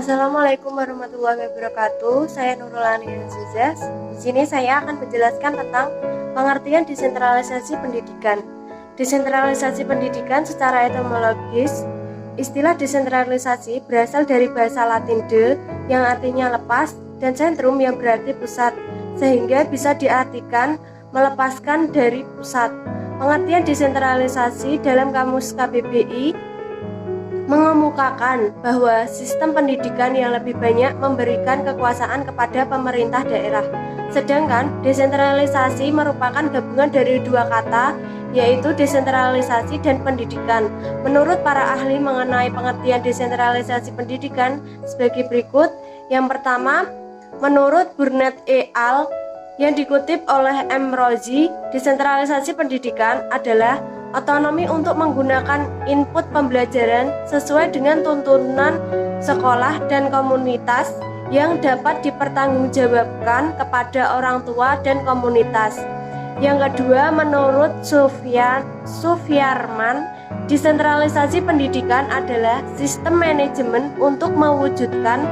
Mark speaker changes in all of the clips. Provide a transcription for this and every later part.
Speaker 1: Assalamualaikum warahmatullahi wabarakatuh. Saya Nurul Azizah. Di sini saya akan menjelaskan tentang pengertian desentralisasi pendidikan. Desentralisasi pendidikan secara etimologis, istilah desentralisasi berasal dari bahasa Latin de yang artinya lepas dan sentrum yang berarti pusat, sehingga bisa diartikan melepaskan dari pusat. Pengertian desentralisasi dalam kamus KBBI mengemukakan bahwa sistem pendidikan yang lebih banyak memberikan kekuasaan kepada pemerintah daerah. Sedangkan desentralisasi merupakan gabungan dari dua kata, yaitu desentralisasi dan pendidikan. Menurut para ahli mengenai pengertian desentralisasi pendidikan sebagai berikut. Yang pertama, menurut Burnett et al. Yang dikutip oleh M. Rozi, desentralisasi pendidikan adalah otonomi untuk menggunakan input pembelajaran sesuai dengan tuntunan sekolah dan komunitas yang dapat dipertanggungjawabkan kepada orang tua dan komunitas. Yang kedua, menurut Sufyarman, desentralisasi pendidikan adalah sistem manajemen untuk mewujudkan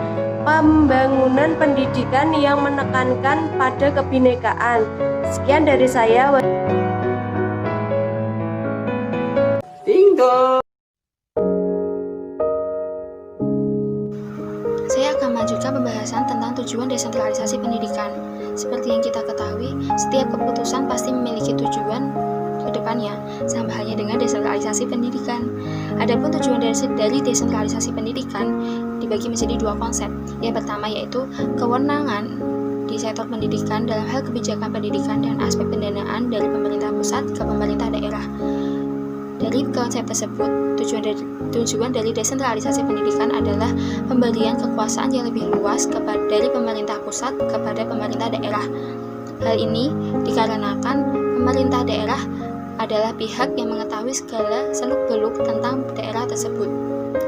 Speaker 1: pembangunan pendidikan yang menekankan pada kebinekaan. Sekian dari saya.
Speaker 2: Saya akan melanjutkan pembahasan tentang tujuan desentralisasi pendidikan. Seperti yang kita ketahui, setiap keputusan pasti memiliki tujuan ke depannya, sama halnya dengan desentralisasi pendidikan. Adapun tujuan dari desentralisasi pendidikan dibagi menjadi dua konsep. Yang pertama yaitu kewenangan di sektor pendidikan dalam hal kebijakan pendidikan dan aspek pendanaan dari pemerintah pusat ke pemerintah daerah. Dari konsep tersebut, tujuan dari desentralisasi pendidikan adalah pemberian kekuasaan yang lebih luas dari pemerintah pusat kepada pemerintah daerah. Hal ini dikarenakan pemerintah daerah adalah pihak yang mengetahui segala seluk-beluk tentang daerah tersebut,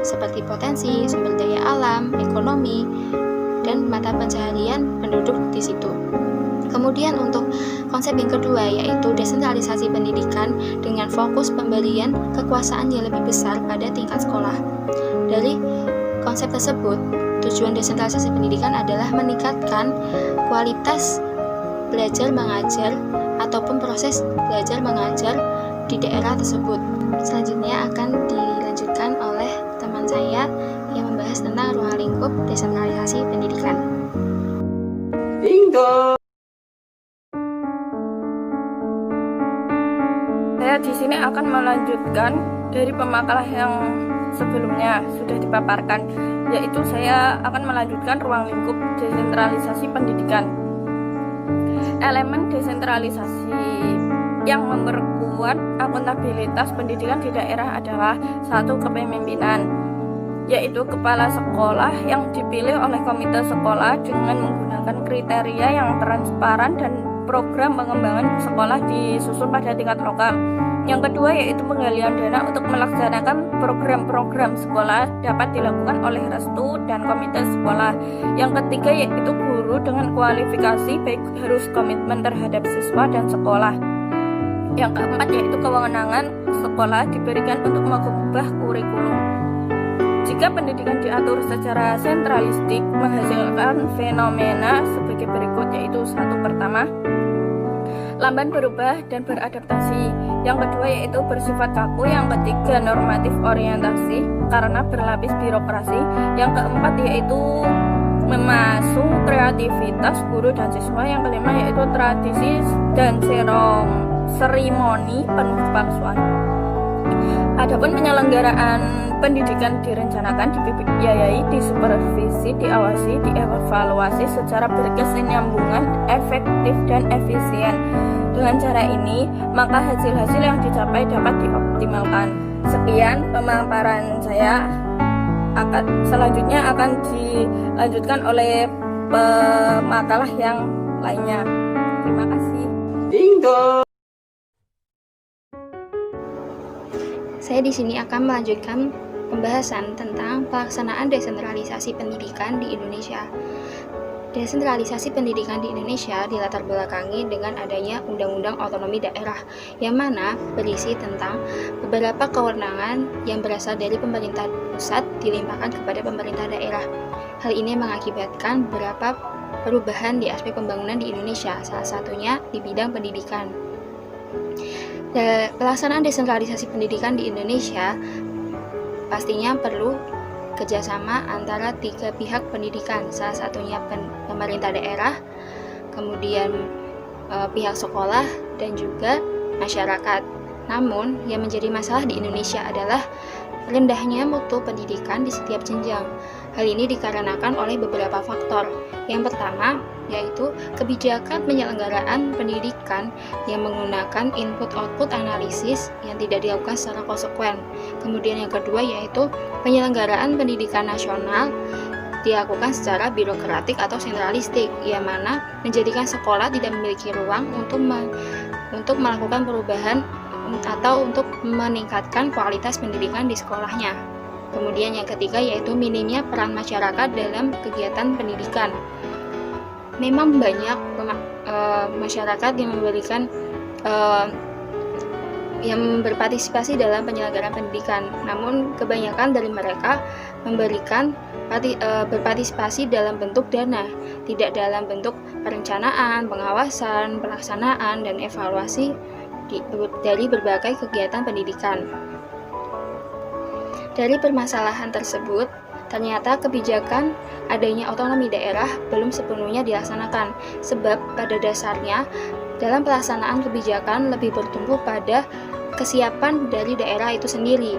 Speaker 2: seperti potensi, sumber daya alam, ekonomi, dan mata pencaharian penduduk di situ. Kemudian untuk konsep yang kedua yaitu desentralisasi pendidikan dengan fokus pemberian kekuasaan yang lebih besar pada tingkat sekolah. Dari konsep tersebut, tujuan desentralisasi pendidikan adalah meningkatkan kualitas belajar mengajar ataupun proses belajar mengajar di daerah tersebut. Selanjutnya akan dilanjutkan oleh teman saya yang membahas tentang ruang lingkup desentralisasi pendidikan.
Speaker 3: Saya di sini akan melanjutkan dari pemakalah yang sebelumnya sudah dipaparkan, yaitu saya akan melanjutkan ruang lingkup desentralisasi pendidikan. Elemen desentralisasi yang memperkuat akuntabilitas pendidikan di daerah adalah satu, kepemimpinan, yaitu kepala sekolah yang dipilih oleh komite sekolah dengan menggunakan kriteria yang transparan dan program pengembangan sekolah disusun pada tingkat lokal. Yang kedua yaitu penggalian dana untuk melaksanakan program-program sekolah dapat dilakukan oleh restu dan komite sekolah. Yang ketiga yaitu guru dengan kualifikasi baik harus komitmen terhadap siswa dan sekolah. Yang keempat yaitu kewenangan sekolah diberikan untuk mengubah kurikulum. Jika pendidikan diatur secara sentralistik menghasilkan fenomena sebagai berikut, yaitu satu, pertama, lamban berubah dan beradaptasi. Yang kedua yaitu bersifat kaku. Yang ketiga normatif orientasi karena berlapis birokrasi. Yang keempat yaitu memasung kreativitas guru dan siswa. Yang kelima yaitu tradisi dan seremoni penuh kepalsuan. Adapun penyelenggaraan pendidikan direncanakan, dibiayai, disupervisi, diawasi, dievaluasi secara berkesinambungan, efektif dan efisien. Dengan cara ini, maka hasil-hasil yang dicapai dapat dioptimalkan. Sekian pemaparan saya. Selanjutnya akan dilanjutkan oleh pemakalah yang lainnya. Terima kasih.
Speaker 2: Saya di sini akan melanjutkan pembahasan tentang pelaksanaan desentralisasi pendidikan di Indonesia. Desentralisasi pendidikan di Indonesia dilatar belakangi dengan adanya Undang-Undang Otonomi Daerah yang mana berisi tentang beberapa kewenangan yang berasal dari pemerintah pusat dilimpahkan kepada pemerintah daerah. Hal ini mengakibatkan beberapa perubahan di aspek pembangunan di Indonesia, salah satunya di bidang pendidikan. Pelaksanaan desentralisasi pendidikan di Indonesia pastinya perlu kerjasama antara 3 pihak pendidikan, salah satunya pemerintah daerah, kemudian pihak sekolah, dan juga masyarakat. Namun, yang menjadi masalah di Indonesia adalah rendahnya mutu pendidikan di setiap jenjang. Hal ini dikarenakan oleh beberapa faktor. Yang pertama, yaitu kebijakan penyelenggaraan pendidikan yang menggunakan input-output analisis yang tidak dilakukan secara konsekuen. Kemudian yang kedua, yaitu penyelenggaraan pendidikan nasional dilakukan secara birokratik atau sentralistik, yang mana menjadikan sekolah tidak memiliki ruang untuk melakukan perubahan atau untuk meningkatkan kualitas pendidikan di sekolahnya. Kemudian yang ketiga, yaitu minimnya peran masyarakat dalam kegiatan pendidikan. Memang banyak masyarakat yang berpartisipasi dalam penyelenggaraan pendidikan, namun kebanyakan dari mereka berpartisipasi dalam bentuk dana, tidak dalam bentuk perencanaan, pengawasan, pelaksanaan, dan evaluasi dari berbagai kegiatan pendidikan. Dari permasalahan tersebut, ternyata kebijakan adanya otonomi daerah belum sepenuhnya dilaksanakan, sebab pada dasarnya dalam pelaksanaan kebijakan lebih bertumpu pada kesiapan dari daerah itu sendiri,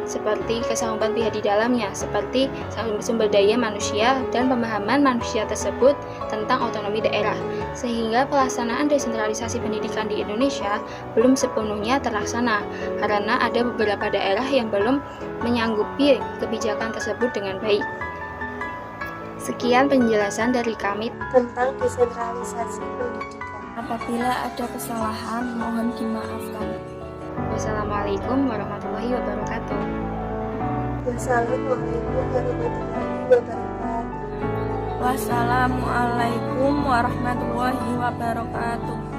Speaker 2: seperti kesanggupan pihak di dalamnya, seperti sumber daya manusia dan pemahaman manusia tersebut tentang otonomi daerah, sehingga pelaksanaan desentralisasi pendidikan di Indonesia belum sepenuhnya terlaksana, karena ada beberapa daerah yang belum menyanggupi kebijakan tersebut dengan baik. Sekian penjelasan dari kami
Speaker 1: tentang desentralisasi pendidikan.
Speaker 3: Apabila ada kesalahan, mohon dimaafkan.
Speaker 2: Wassalamualaikum warahmatullahi wabarakatuh.
Speaker 1: Wassalamualaikum warahmatullahi wabarakatuh.
Speaker 3: Wassalamualaikum warahmatullahi wabarakatuh.